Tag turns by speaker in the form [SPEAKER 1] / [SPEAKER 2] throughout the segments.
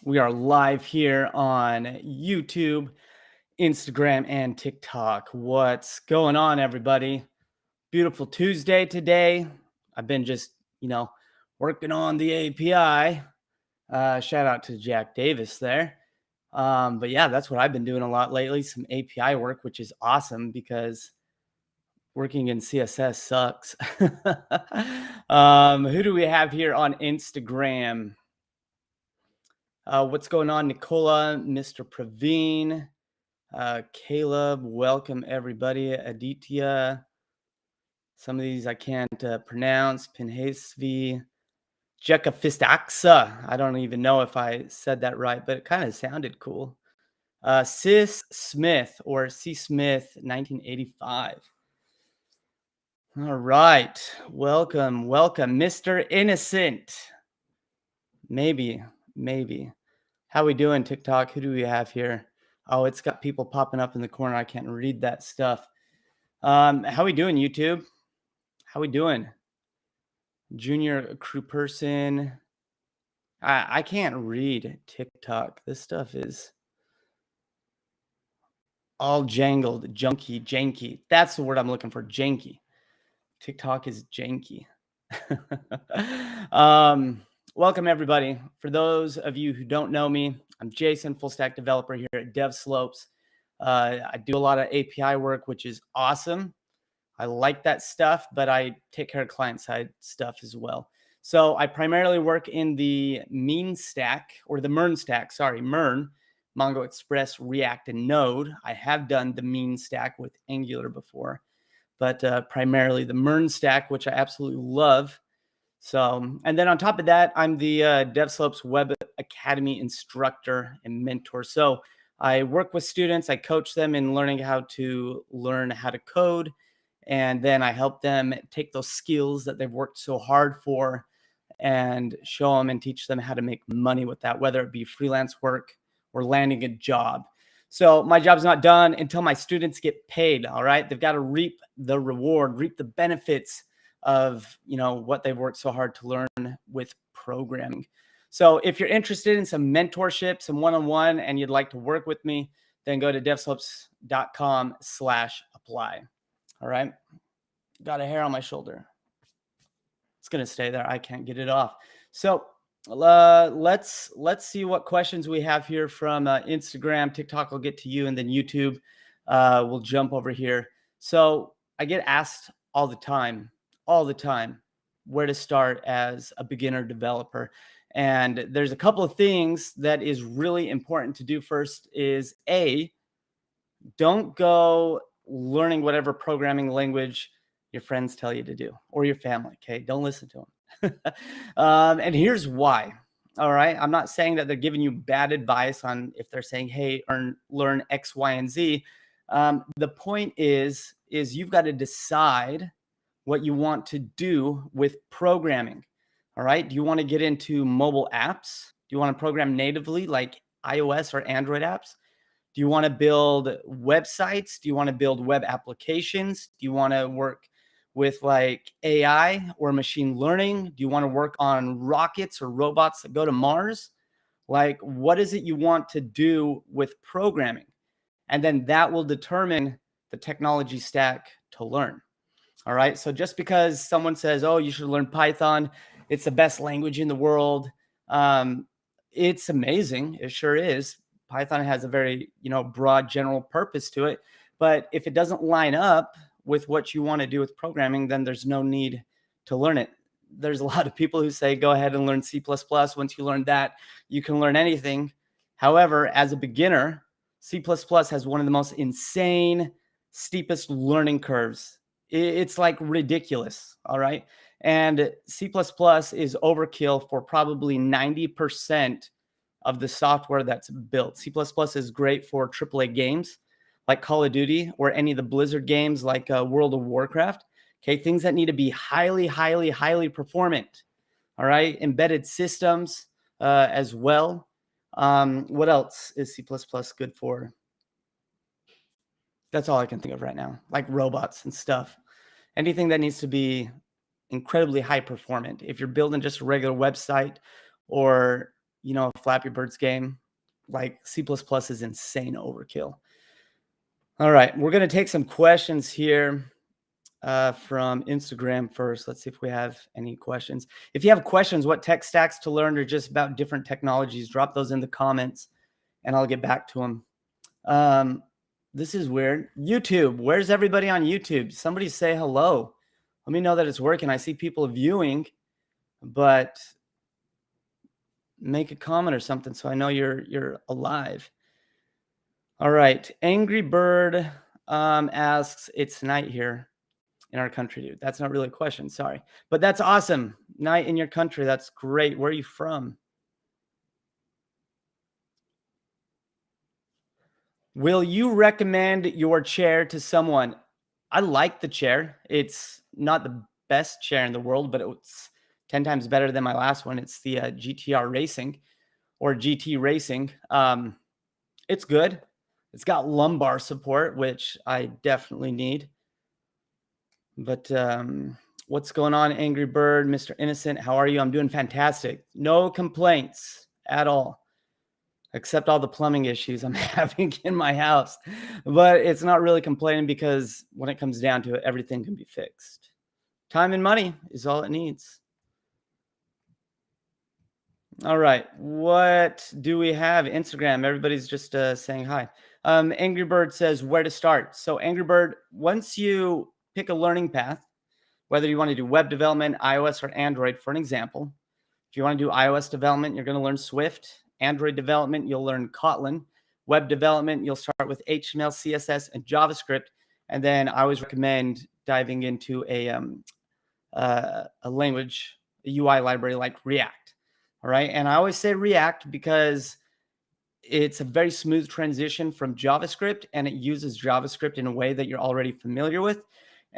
[SPEAKER 1] We are live here on YouTube, Instagram, and TikTok. What's going on, everybody? Beautiful Tuesday today. I've been just, working on the API. Shout out to Jack Davis there. But yeah, that's what I've been doing a lot lately, some API work, which is awesome because working in CSS sucks. Who do we have here on Instagram? What's going on, Nicola, Mr. Praveen, Caleb, welcome everybody, Aditya. Some of these I can't pronounce. Pinhasvi, Jekka Fistaxa. I don't even know if I said that right, but it kind of sounded cool. Sis Smith or C. Smith, 1985. All right. Welcome, Mr. Innocent. Maybe. How we doing, TikTok? Who do we have here? Oh, it's got people popping up in the corner. I can't read that stuff. How we doing, YouTube? How we doing? Junior crew person. I can't read TikTok. This stuff is all jangled, janky. That's the word I'm looking for, janky. TikTok is janky. Welcome, everybody. For those of you who don't know me, I'm Jason, full stack developer here at DevSlopes. I do a lot of API work, which is awesome. I like that stuff, but I take care of client-side stuff as well. So I primarily work in the MERN stack, MERN, Mongo Express, React, and Node. I have done the MERN stack with Angular before, but primarily the MERN stack, which I absolutely love. So, and then on top of that, I'm the DevSlopes Web Academy instructor and mentor. So I work with students, I coach them in learning how to code, and then I help them take those skills that they've worked so hard for and show them and teach them how to make money with that, whether it be freelance work or landing a job. So my job's not done until my students get paid, all right? They've got to reap the reward, reap the benefits of, what they've worked so hard to learn with programming. So if you're interested in some mentorship, some one-on-one, and you'd like to work with me, then go to devslopes.com/apply. All right. Got a hair on my shoulder. It's going to stay there. I can't get it off. So let's see what questions we have here from Instagram. TikTok will get to you, and then YouTube will jump over here. So I get asked all the time, where to start as a beginner developer. And there's a couple of things that is really important to do. First is don't go learning whatever programming language your friends tell you to do, or your family. Okay, don't listen to them. And here's why. All right, I'm not saying that they're giving you bad advice on if they're saying, hey, learn X, Y, and Z. The point is you've got to decide what you want to do with programming. All right, do you want to get into mobile apps? Do you want to program natively like iOS or Android apps? Do you want to build websites? Do you want to build web applications? Do you want to work with like AI or machine learning? Do you want to work on rockets or robots that go to Mars? Like, what is it you want to do with programming? And then that will determine the technology stack to learn. All right. So just because someone says, oh, you should learn Python, it's the best language in the world. It's amazing. It sure is. Python has a very, broad general purpose to it. But if it doesn't line up with what you want to do with programming, then there's no need to learn it. There's a lot of people who say, go ahead and learn C++. Once you learn that, you can learn anything. However, as a beginner, C++ has one of the most insane, steepest learning curves. It's like ridiculous. All right. And C++ is overkill for probably 90% of the software that's built. C++ is great for AAA games like Call of Duty or any of the Blizzard games like World of Warcraft. Okay, things that need to be highly performant. All right, embedded systems as well. What else is C++ good for? That's all I can think of right now, like robots and stuff. Anything that needs to be incredibly high performant. If you're building just a regular website or Flappy Bird's game. Like C++ is insane overkill. All right, we're going to take some questions here from Instagram first. Let's see if we have any questions. If you have questions, what tech stacks to learn or just about different technologies, drop those in the comments and I'll get back to them. This is weird. YouTube, where's everybody on YouTube? Somebody say hello. Let me know that it's working. I see people viewing, but make a comment or something so I know you're alive. All right. Angry Bird asks, it's night here in our country, dude. That's not really a question. Sorry. But that's awesome. Night in your country. That's great. Where are you from? Will you recommend your chair to someone? I like the chair. It's not the best chair in the world, but it's 10 times better than my last one. It's the GTR Racing or GT Racing. It's good. It's got lumbar support, which I definitely need. But what's going on, Angry Bird, Mr. Innocent? How are you? I'm doing fantastic. No complaints at all, except all the plumbing issues I'm having in my house. But it's not really complaining because when it comes down to it, everything can be fixed. Time and money is all it needs. All right. What do we have? Instagram. Everybody's just saying hi. Angry Bird says where to start. So Angry Bird, once you pick a learning path, whether you want to do web development, iOS or Android, for an example, if you want to do iOS development, you're going to learn Swift. Android development, you'll learn Kotlin. Web development, you'll start with HTML, CSS, and JavaScript. And then I always recommend diving into a language, a UI library like React. All right. And I always say React because it's a very smooth transition from JavaScript and it uses JavaScript in a way that you're already familiar with.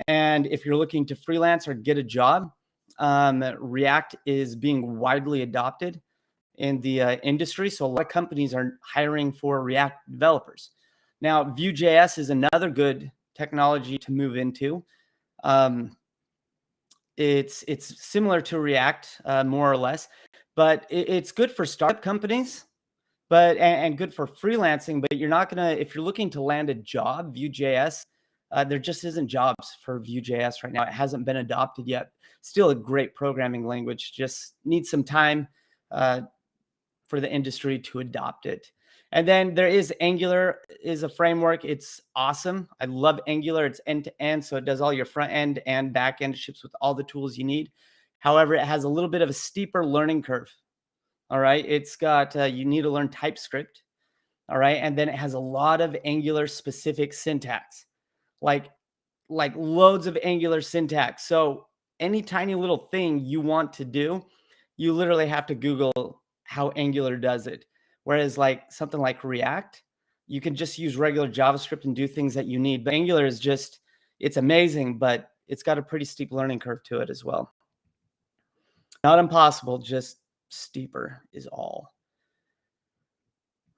[SPEAKER 1] And if you're looking to freelance or get a job, React is being widely adopted in the industry. So a lot of companies are hiring for React developers. Now, Vue.js is another good technology to move into. It's similar to React, more or less, but it's good for startup companies, and good for freelancing. But you're not gonna, if you're looking to land a job, Vue.js, there just isn't jobs for Vue.js right now. It hasn't been adopted yet. Still a great programming language, just needs some time for the industry to adopt it. And then there is Angular is a framework. It's awesome. I love Angular. It's end to end. So it does all your front end and back end, ships with all the tools you need. However, it has a little bit of a steeper learning curve. All right. It's got, you need to learn TypeScript. All right. And then it has a lot of Angular specific syntax, like loads of Angular syntax. So any tiny little thing you want to do, you literally have to Google how Angular does it. Whereas like something like React, you can just use regular JavaScript and do things that you need. But Angular is just, it's amazing, but it's got a pretty steep learning curve to it as well. Not impossible, just steeper is all.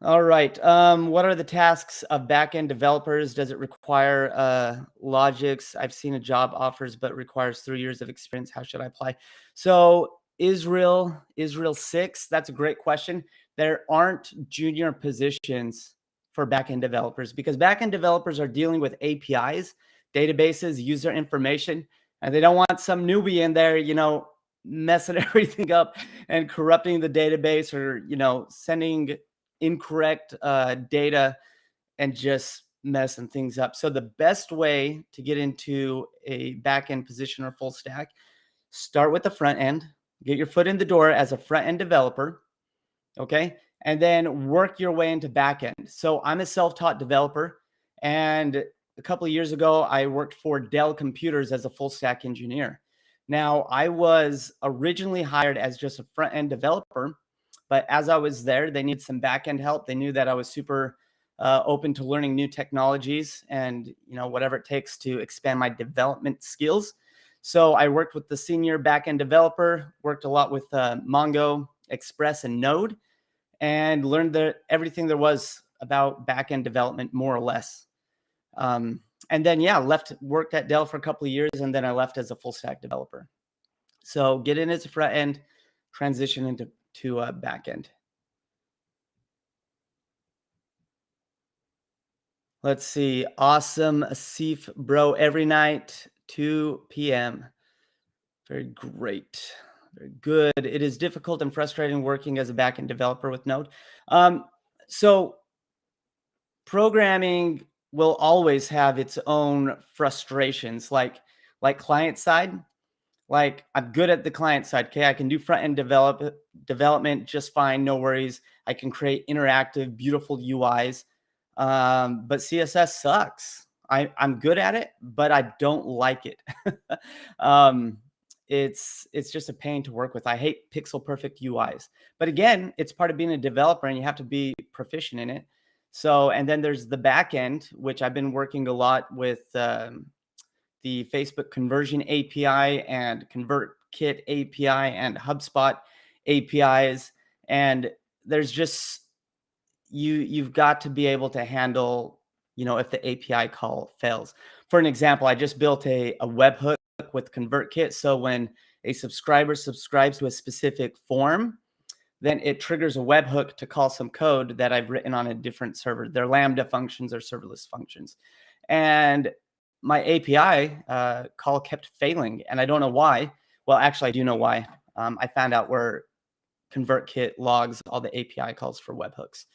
[SPEAKER 1] All right. What are the tasks of backend developers? Does it require logics? I've seen a job offers, but requires 3 years of experience. How should I apply? So Israel 6, that's a great question. There aren't junior positions for backend developers because backend developers are dealing with APIs, databases, user information, and they don't want some newbie in there, messing everything up and corrupting the database or, sending incorrect data and just messing things up. So the best way to get into a back-end position or full stack, start with the front end, get your foot in the door as a front-end developer, okay? And then work your way into back-end. So I'm a self-taught developer, and a couple of years ago, I worked for Dell Computers as a full stack engineer. Now, I was originally hired as just a front-end developer, but as I was there, they needed some back-end help. They knew that I was super open to learning new technologies and whatever it takes to expand my development skills. So I worked with the senior back-end developer, worked a lot with Mongo, Express, and Node, and learned everything there was about back-end development, more or less. And then, worked at Dell for a couple of years, and then I left as a full stack developer. So get in as a front end, transition into back end. Let's see. Awesome, Asif, bro. Every night, 2 p.m. Very great. Very good. It is difficult and frustrating working as a backend developer with Node. Um, so programming will always have its own frustrations, like client side. Like I'm good at the client side. Okay, I can do front end development just fine, no worries. I can create interactive, beautiful UIs. But CSS sucks. I'm good at it, but I don't like it. um, it's just a pain to work with. I hate pixel perfect UIs. But again, it's part of being a developer, and you have to be proficient in it. So, and then there's the back end, which I've been working a lot with. The Facebook Conversion API and ConvertKit API and HubSpot APIs. And there's just you've got to be able to handle, if the API call fails. For an example, I just built a webhook with ConvertKit. So when a subscriber subscribes to a specific form, then it triggers a webhook to call some code that I've written on a different server. They're Lambda functions or serverless functions. And my API call kept failing, and I don't know why. Well, actually, I do know why. I found out where ConvertKit logs all the API calls for webhooks.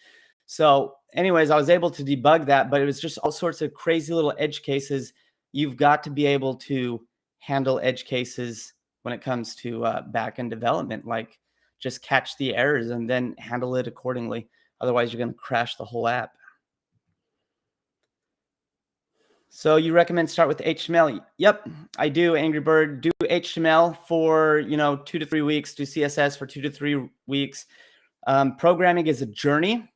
[SPEAKER 1] So anyways, I was able to debug that, but it was just all sorts of crazy little edge cases. You've got to be able to handle edge cases when it comes to backend development, like just catch the errors and then handle it accordingly. Otherwise, you're going to crash the whole app. So you recommend start with HTML? Yep, I do, Angry Bird. Do HTML for 2 to 3 weeks. Do CSS for 2 to 3 weeks. Programming is a journey.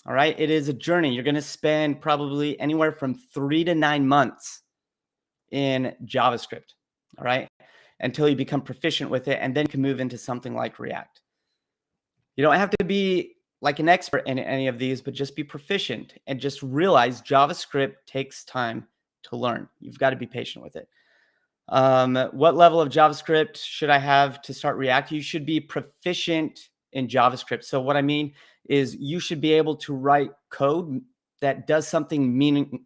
[SPEAKER 1] All right, it is a journey. You're going to spend probably anywhere from 3 to 9 months in JavaScript. All right, until you become proficient with it, and then you can move into something like React. You don't have to be like an expert in any of these, but just be proficient and just realize JavaScript takes time to learn. You've got to be patient with it. What level of JavaScript should I have to start React? You should be proficient in JavaScript. So what I mean is you should be able to write code that does something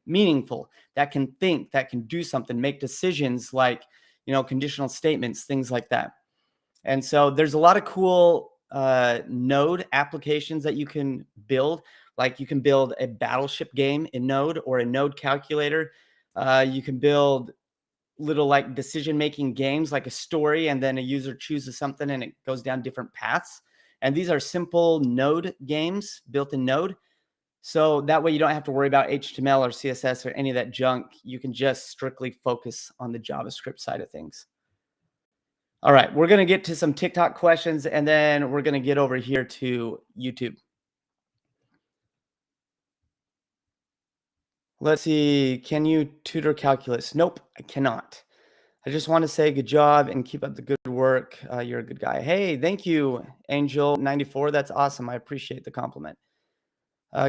[SPEAKER 1] meaningful, that can think, that can do something, make decisions like, conditional statements, things like that. And so there's a lot of cool Node applications that you can build. Like you can build a battleship game in Node or a Node calculator. You can build little like decision-making games like a story, and then a user chooses something and it goes down different paths. And these are simple Node games built in Node. So that way you don't have to worry about HTML or CSS or any of that junk. You can just strictly focus on the JavaScript side of things. All right, we're going to get to some TikTok questions, and then we're going to get over here to YouTube. Let's see. Can you tutor calculus? Nope, I cannot. I just want to say good job and keep up the good work. You're a good guy. Hey, thank you, Angel94. That's awesome. I appreciate the compliment.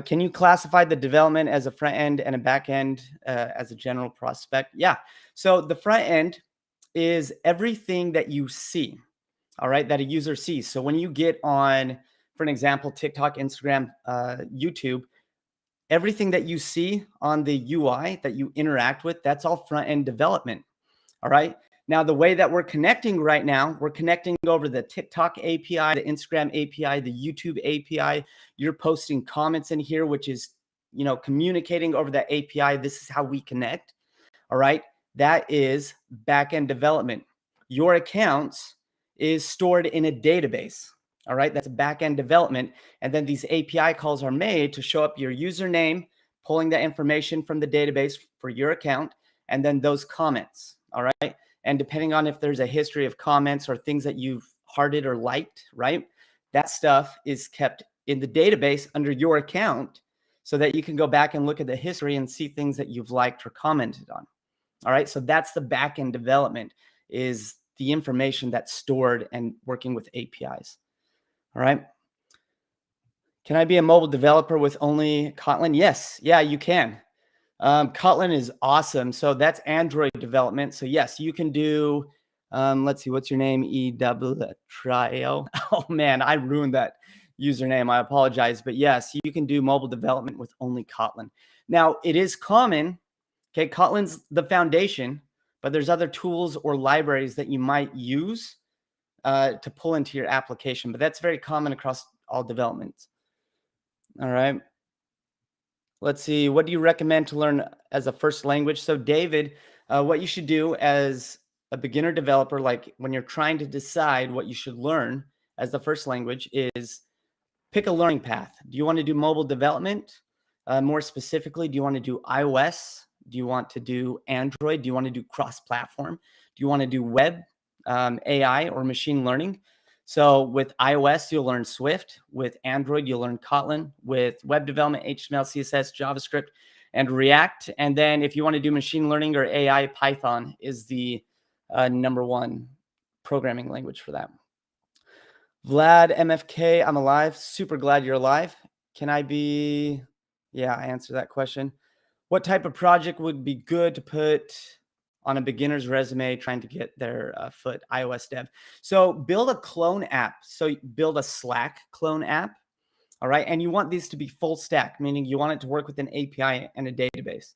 [SPEAKER 1] Can you classify the development as a front end and a back end as a general prospect? Yeah. So the front end is everything that you see, all right, that a user sees. So when you get on, for an example, TikTok, Instagram, YouTube, everything that you see on the UI that you interact with, that's all front end development. All right. Now, the way that we're connecting right now, we're connecting over the TikTok API, the Instagram API, the YouTube API. You're posting comments in here, which is, communicating over that API. This is how we connect. All right. That is backend development. Your accounts is stored in a database. All right. That's backend development. And then these API calls are made to show up your username, pulling that information from the database for your account, and then those comments. All right. And depending on if there's a history of comments or things that you've hearted or liked, right? That stuff is kept in the database under your account so that you can go back and look at the history and see things that you've liked or commented on. All right. So that's the backend development, is the information that's stored and working with APIs. All right. Can I be a mobile developer with only Kotlin? Yes. Yeah, you can. Kotlin is awesome. So that's Android development. So yes, you can do, let's see, what's your name? Trio. Oh man, I ruined that username. I apologize. But yes, you can do mobile development with only Kotlin. Now, it is common. Okay, Kotlin's the foundation, but there's other tools or libraries that you might use to pull into your application. But that's very common across all developments. All right. Let's see. What do you recommend to learn as a first language? So, David, what you should do as a beginner developer, like when you're trying to decide what you should learn as the first language, is pick a learning path. Do you want to do mobile development? More specifically, do you want to do iOS? Do you want to do Android? Do you want to do cross-platform? Do you want to do web, AI, or machine learning? So with iOS, you'll learn Swift. With Android, you'll learn Kotlin. With web development, HTML, CSS, JavaScript, and React. And then if you want to do machine learning or AI, Python is the number one programming language for that. Vlad MFK, I'm alive. Super glad you're alive. Can I be? Yeah, I answered that question. What type of project would be good to put on a beginner's resume trying to get their foot? iOS dev. So build a clone app. So build a Slack clone app. All right. And you want these to be full stack, meaning you want it to work with an API and a database.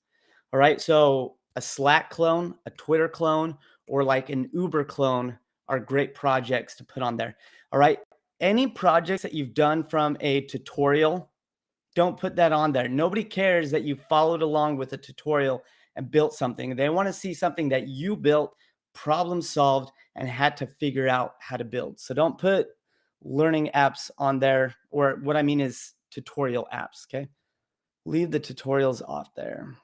[SPEAKER 1] All right. So a Slack clone, a Twitter clone, or like an Uber clone are great projects to put on there. All right. Any projects that you've done from a tutorial, don't put that on there. Nobody cares that you followed along with a tutorial and built something. They want to see something that you built, problem solved, and had to figure out how to build. So don't put learning apps on there, or what I mean is tutorial apps, okay? Leave the tutorials off there.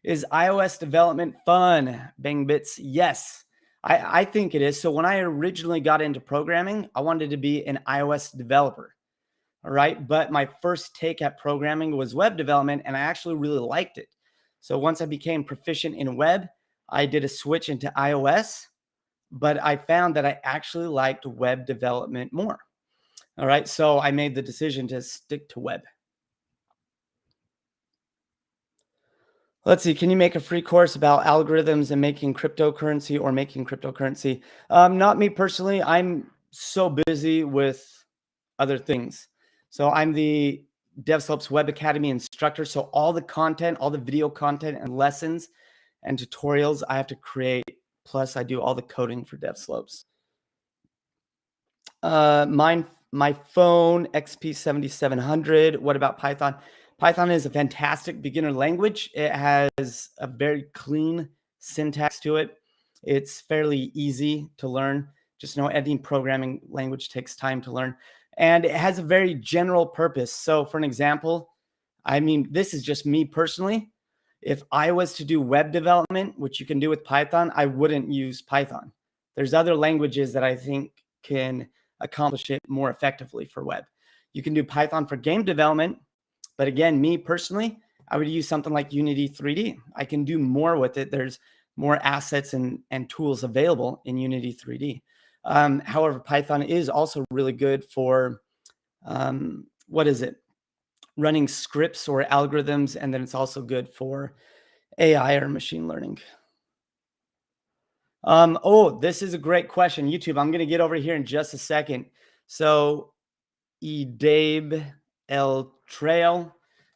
[SPEAKER 1] Is iOS development fun? Bang Bits, yes. I think it is. So when I originally got into programming, I wanted to be an iOS developer. All right. But my first take at programming was web development, and I actually really liked it. So once I became proficient in web, I did a switch into iOS, but I found that I actually liked web development more. All right. So I made the decision to stick to web. Let's see. Can you make a free course about algorithms and making cryptocurrency or making cryptocurrency? Not me personally. I'm so busy with other things. So I'm the DevSlopes Web Academy instructor. So all the content, all the video content and lessons and tutorials I have to create. Plus I do all the coding for DevSlopes. My phone, XP7700. What about Python? Python is a fantastic beginner language. It has a very clean syntax to it. It's fairly easy to learn. Just know any programming language takes time to learn. And it has a very general purpose. So for an example, I mean, this is just me personally. If I was to do web development, which you can do with Python, I wouldn't use Python. There's other languages that I think can accomplish it more effectively for web. You can do Python for game development. But again, me personally, I would use something like Unity 3D. I can do more with it. There's more assets and tools available in Unity 3D. However, Python is also really good for, running scripts or algorithms. And then it's also good for AI or machine learning. This is a great question. YouTube, I'm going to get over here in just a second. So Edabe El Trail,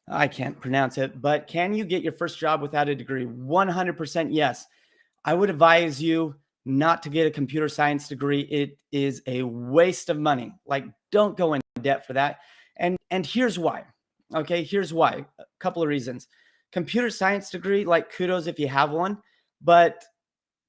[SPEAKER 1] I can't pronounce it, but can you get your first job without a degree? 100% yes. I would advise you not to get a computer science degree. It is a waste of money. Like, don't go in debt for that. And here's why. Okay, here's why. A couple of reasons. Computer science degree, like, kudos if you have one, but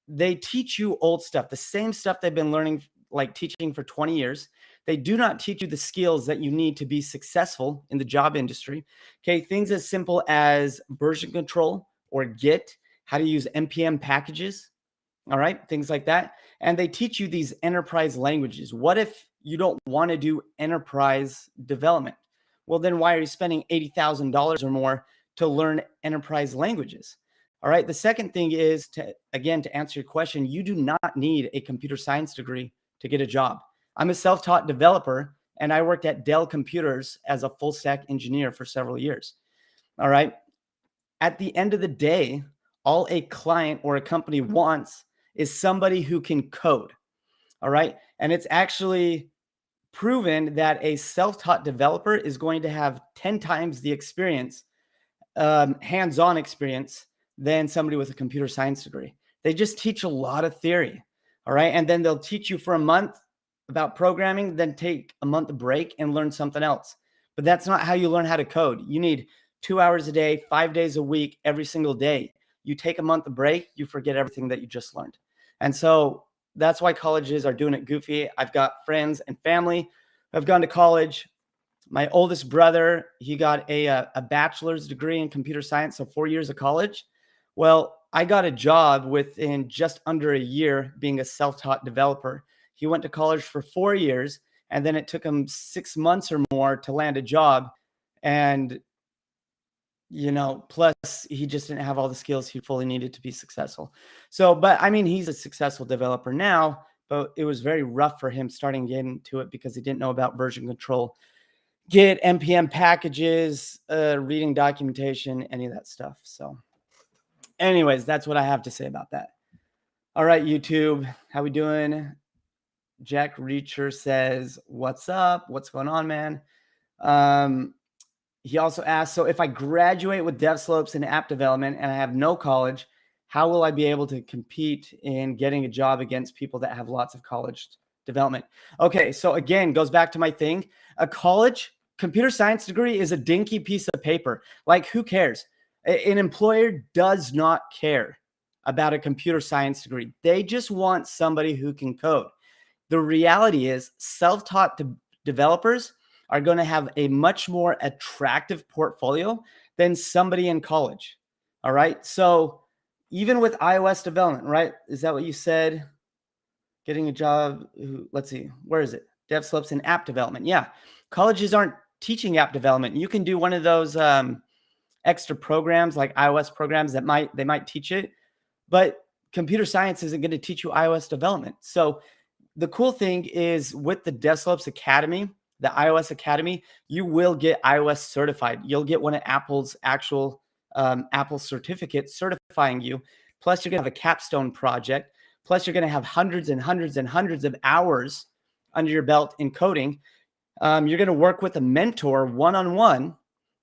[SPEAKER 1] they teach you old stuff, the same stuff they've been learning, like teaching for 20 years. They do not teach you the skills that you need to be successful in the job industry. Okay, things as simple as version control or Git, how to use NPM packages, all right, things like that. And they teach you these enterprise languages. What if you don't want to do enterprise development? Well, then why are you spending $80,000 or more to learn enterprise languages? All right, the second thing is to answer your question, you do not need a computer science degree to get a job. I'm a self-taught developer, and I worked at Dell Computers as a full stack engineer for several years. All right. At the end of the day, all a client or a company wants is somebody who can code. All right. And it's actually proven that a self-taught developer is going to have 10 times the experience, hands-on experience, than somebody with a computer science degree. They just teach a lot of theory. All right. And then they'll teach you for a month about programming, then take a month break and learn something else. But that's not how you learn how to code. You need 2 hours a day, 5 days a week, every single day. You take a month of break, you forget everything that you just learned. And so that's why colleges are doing it goofy. I've got friends and family who have gone to college. My oldest brother, he got a bachelor's degree in computer science, so 4 years of college. Well, I got a job within just under a year being a self-taught developer. He went to college for 4 years, and then it took him 6 months or more to land a job. And, plus he just didn't have all the skills he fully needed to be successful. So, but I mean, he's a successful developer now, but it was very rough for him starting getting into it because he didn't know about version control, Git, NPM packages, reading documentation, any of that stuff. So anyways, that's what I have to say about that. All right, YouTube, how we doing? Jack Reacher says, what's up? What's going on, man? He also asked, so if I graduate with DevSlopes in app development and I have no college, how will I be able to compete in getting a job against people that have lots of college development? Okay, so again, goes back to my thing. A college computer science degree is a dinky piece of paper. Like, who cares? An employer does not care about a computer science degree. They just want somebody who can code. The reality is self-taught developers are going to have a much more attractive portfolio than somebody in college. All right. So even with iOS development, right? Is that what you said? Getting a job. Let's see. Where is it? DevSlopes in app development. Yeah. Colleges aren't teaching app development. You can do one of those extra programs like iOS programs that they might teach it, but computer science isn't going to teach you iOS development. So the cool thing is with the DevSlopes Academy, the iOS Academy, you will get iOS certified. You'll get one of Apple's actual Apple certificates certifying you. Plus, you're going to have a capstone project. Plus, you're going to have hundreds and hundreds and hundreds of hours under your belt in coding. You're going to work with a mentor one-on-one,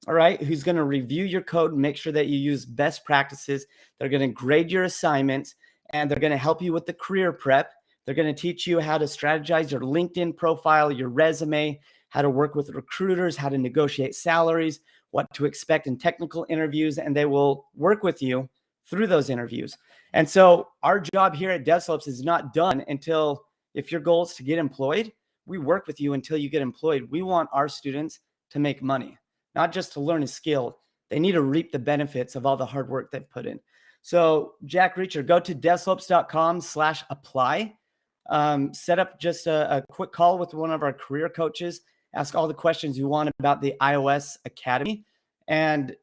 [SPEAKER 1] all right, who's going to review your code and make sure that you use best practices. They're going to grade your assignments, and they're going to help you with the career prep. They're going to teach you how to strategize your LinkedIn profile, your resume, how to work with recruiters, how to negotiate salaries, what to expect in technical interviews, and they will work with you through those interviews. And so our job here at DevSlopes is not done until, if your goal is to get employed, we work with you until you get employed. We want our students to make money, not just to learn a skill. They need to reap the benefits of all the hard work they've put in. So Jack Reacher, go to devslopes.com/apply. Set up just a quick call with one of our career coaches, ask all the questions you want about the iOS Academy. And,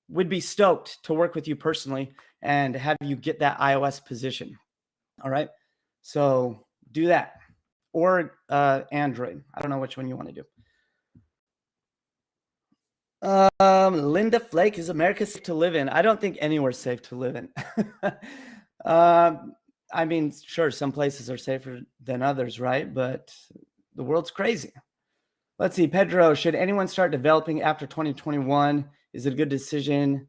[SPEAKER 1] we'd be stoked to work with you personally and have you get that iOS position. All right. So do that, or Android. I don't know which one you want to do. Linda Flake, is America safe to live in? I don't think anywhere's safe to live in. I mean, sure, some places are safer than others, right? But the world's crazy. Let's see, Pedro, should anyone start developing after 2021? Is it a good decision,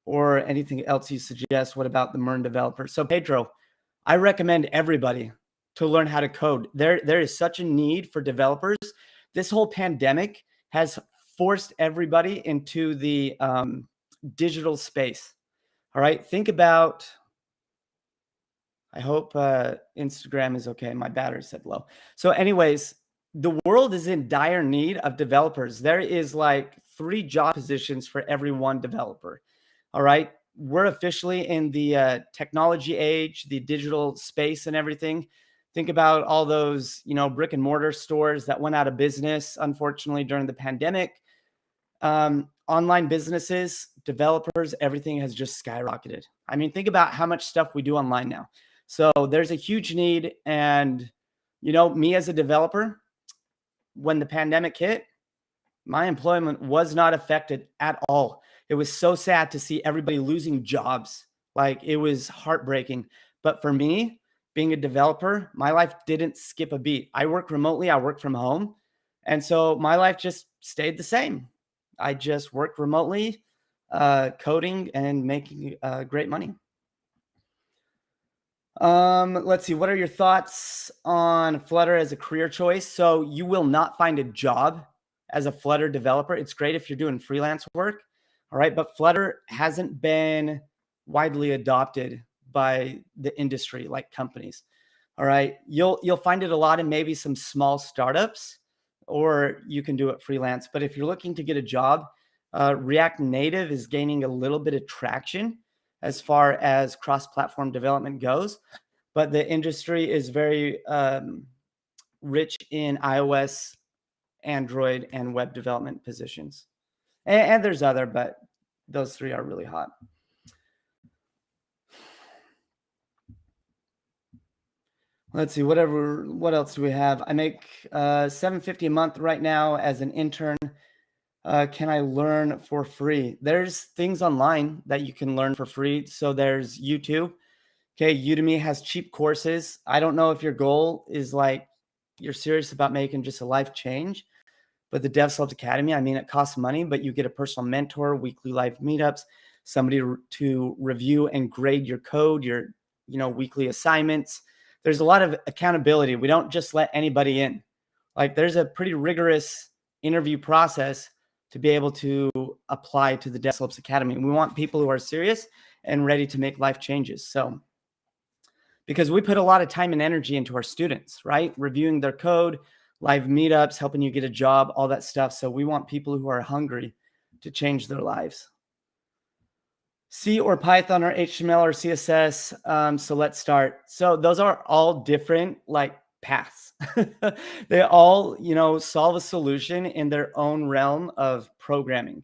[SPEAKER 1] or anything else you suggest? What about the MERN developers? So Pedro, I recommend everybody to learn how to code. There is such a need for developers. This whole pandemic has forced everybody into the digital space. All right, think about, I hope Instagram is okay. My battery said low. So anyways, the world is in dire need of developers. There is like 3 job positions for every 1 developer. All right. We're officially in the technology age, the digital space and everything. Think about all those, brick and mortar stores that went out of business, unfortunately, during the pandemic. Online businesses, developers, everything has just skyrocketed. I mean, think about how much stuff we do online now. So there's a huge need. And, me as a developer, when the pandemic hit, my employment was not affected at all. It was so sad to see everybody losing jobs. Like, it was heartbreaking. But for me, being a developer, my life didn't skip a beat. I work remotely, I work from home. And so my life just stayed the same. I just worked remotely, coding and making great money. Let's see. What are your thoughts on Flutter as a career choice? So you will not find a job as a Flutter developer. It's great if you're doing freelance work. All right. But Flutter hasn't been widely adopted by the industry like companies. All right. You'll find it a lot in maybe some small startups, or you can do it freelance. But if you're looking to get a job, React Native is gaining a little bit of traction as far as cross-platform development goes, but the industry is very rich in iOS, Android, and web development positions. And there's other, but those three are really hot. Let's see, what else do we have? I make $750 a month right now as an intern. Can I learn for free? There's things online that you can learn for free. So there's YouTube. Okay, Udemy has cheap courses. I don't know if your goal is like you're serious about making just a life change, but the DevSlopes Academy, I mean, it costs money, but you get a personal mentor, weekly live meetups, somebody to review and grade your code, your weekly assignments. There's a lot of accountability. We don't just let anybody in. Like there's a pretty rigorous interview process to be able to apply to the DevSlopes Academy. We want people who are serious and ready to make life changes. So because we put a lot of time and energy into our students, right? Reviewing their code, live meetups, helping you get a job, all that stuff. So we want people who are hungry to change their lives. C or Python or HTML or CSS. So let's start. So those are all different like paths. They all, solve a solution in their own realm of programming.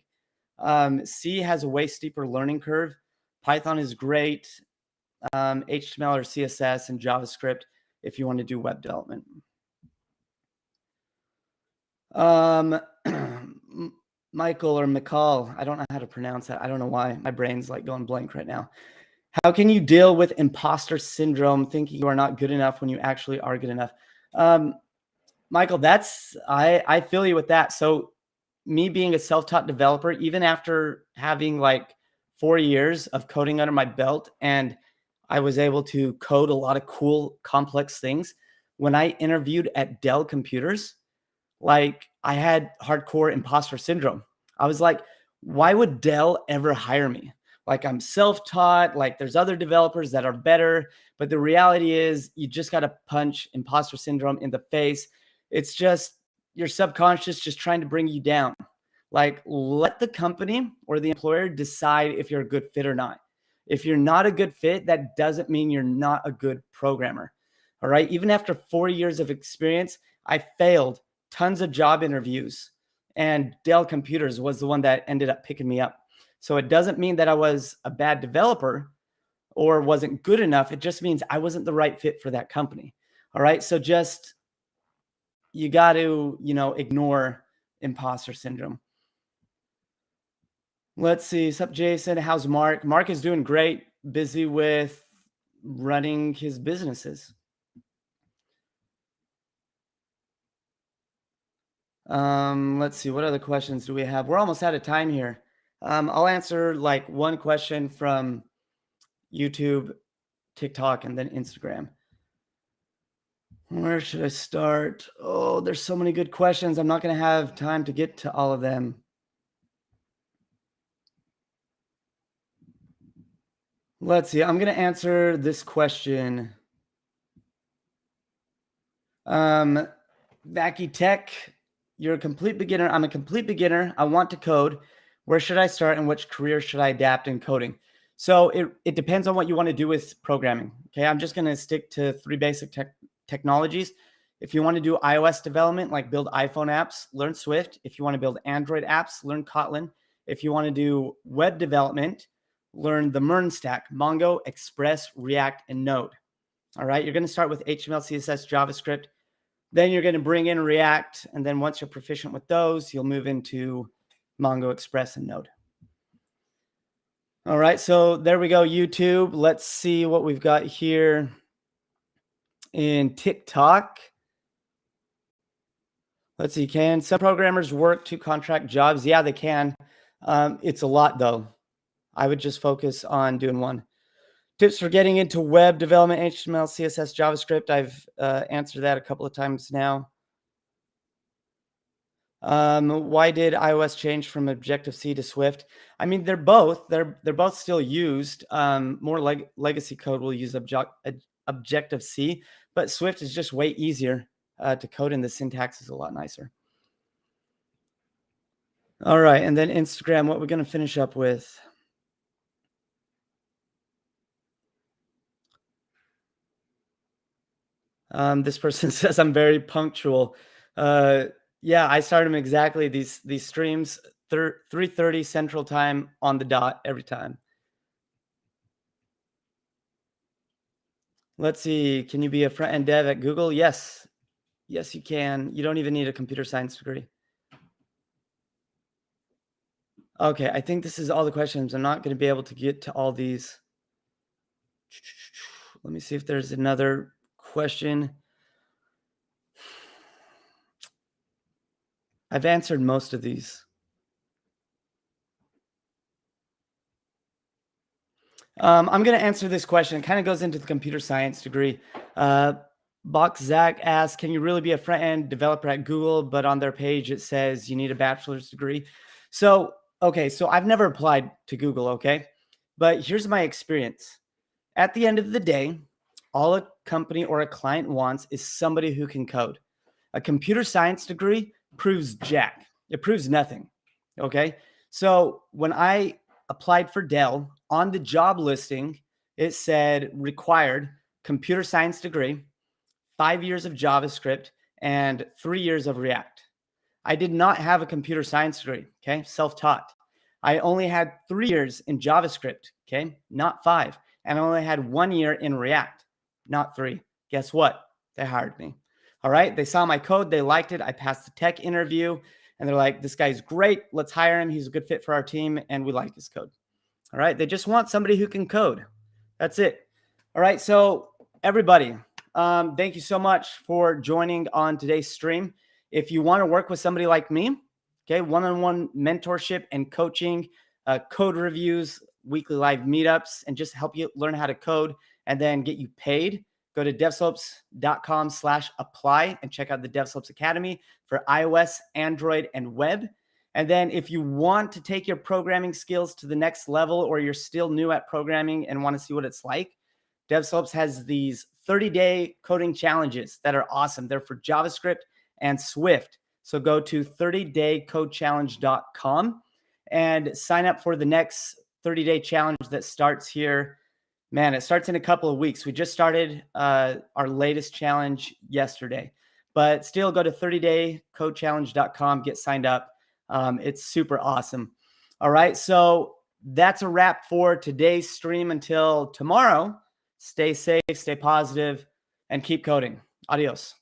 [SPEAKER 1] C has a way steeper learning curve. Python is great. HTML or CSS and JavaScript if you want to do web development. Michael or McCall, I don't know how to pronounce that. I don't know why. My brain's like going blank right now. How can you deal with imposter syndrome, thinking you are not good enough when you actually are good enough? Michael, I feel you with that. So me being a self-taught developer, even after having like 4 years of coding under my belt, and I was able to code a lot of cool, complex things. When I interviewed at Dell Computers, like I had hardcore imposter syndrome. I was like, why would Dell ever hire me? Like I'm self-taught, like there's other developers that are better. But the reality is you just got to punch imposter syndrome in the face. It's just your subconscious just trying to bring you down. Like let the company or the employer decide if you're a good fit or not. If you're not a good fit, that doesn't mean you're not a good programmer. All right. Even after 4 years of experience, I failed tons of job interviews, and Dell Computers was the one that ended up picking me up. So it doesn't mean that I was a bad developer or wasn't good enough. It just means I wasn't the right fit for that company. All right. So just, you got to, ignore imposter syndrome. Let's see. Sup, Jason? How's Mark? Mark is doing great. Busy with running his businesses. Let's see. What other questions do we have? We're almost out of time here. I'll answer like one question from YouTube, TikTok, and then Instagram. Where should I start? Oh, there's so many good questions. I'm not going to have time to get to all of them. Let's see. I'm going to answer this question. Vacky Tech, you're a complete beginner. I'm a complete beginner. I want to code. Where should I start and which career should I adapt in coding? So it depends on what you want to do with programming. Okay, I'm just going to stick to 3 basic technologies. If you want to do iOS development, like build iPhone apps, learn Swift. If you want to build Android apps, learn Kotlin. If you want to do web development, learn the MERN stack, Mongo, Express, React, and Node. All right, you're going to start with HTML, CSS, JavaScript. Then you're going to bring in React. And then once you're proficient with those, you'll move into Mongo, Express, and Node. All right, so there we go, YouTube. Let's see what we've got here. in TikTok. Let's see. Can some programmers work 2 contract jobs? Yeah, they can. It's a lot though. I would just focus on doing one. Tips for getting into web development, HTML, CSS, JavaScript. I've answered that a couple of times now. Why did iOS change from Objective-C to Swift? I mean, they're both still used. More like legacy code will use Objective-C, but Swift is just way easier to code, and the syntax is a lot nicer. All right, and then Instagram. What we're going to finish up with? This person says I'm very punctual. Yeah, I start them exactly these streams 3:30 Central Time on the dot every time. Let's see. Can you be a front-end dev at Google? Yes. Yes, you can. You don't even need a computer science degree. Okay, I think this is all the questions. I'm not going to be able to get to all these. Let me see if there's another question. I've answered most of these. I'm going to answer this question. It kind of goes into the computer science degree. Box Zach asks, can you really be a front-end developer at Google? But on their page, it says you need a bachelor's degree. So, okay, so I've never applied to Google, okay? But here's my experience. At the end of the day, all a company or a client wants is somebody who can code. A computer science degree proves jack. It proves nothing, okay? So when I applied for Dell, on the job listing, it said required computer science degree, 5 years of JavaScript, and 3 years of React. I did not have a computer science degree, okay? Self-taught. I only had 3 years in JavaScript, okay? Not 5. And I only had 1 year in React, not 3. Guess what? They hired me. All right? They saw my code. They liked it. I passed the tech interview. And they're like, this guy's great. Let's hire him. He's a good fit for our team. And we like his code. All right? They just want somebody who can code. That's it. All right? So everybody, thank you so much for joining on today's stream. If you want to work with somebody like me, okay, one-on-one mentorship and coaching, code reviews, weekly live meetups, and just help you learn how to code and then get you paid, go to devslopes.com/apply and check out the DevSlopes Academy for iOS, Android, and web. And then if you want to take your programming skills to the next level, or you're still new at programming and want to see what it's like, DevSlopes has these 30-day coding challenges that are awesome. They're for JavaScript and Swift. So go to 30daycodechallenge.com and sign up for the next 30-day challenge that starts here. Man, it starts in a couple of weeks. We just started our latest challenge yesterday, but still go to 30daycodechallenge.com, get signed up. It's super awesome. All right, so that's a wrap for today's stream. Until tomorrow, stay safe, stay positive, and keep coding. Adios.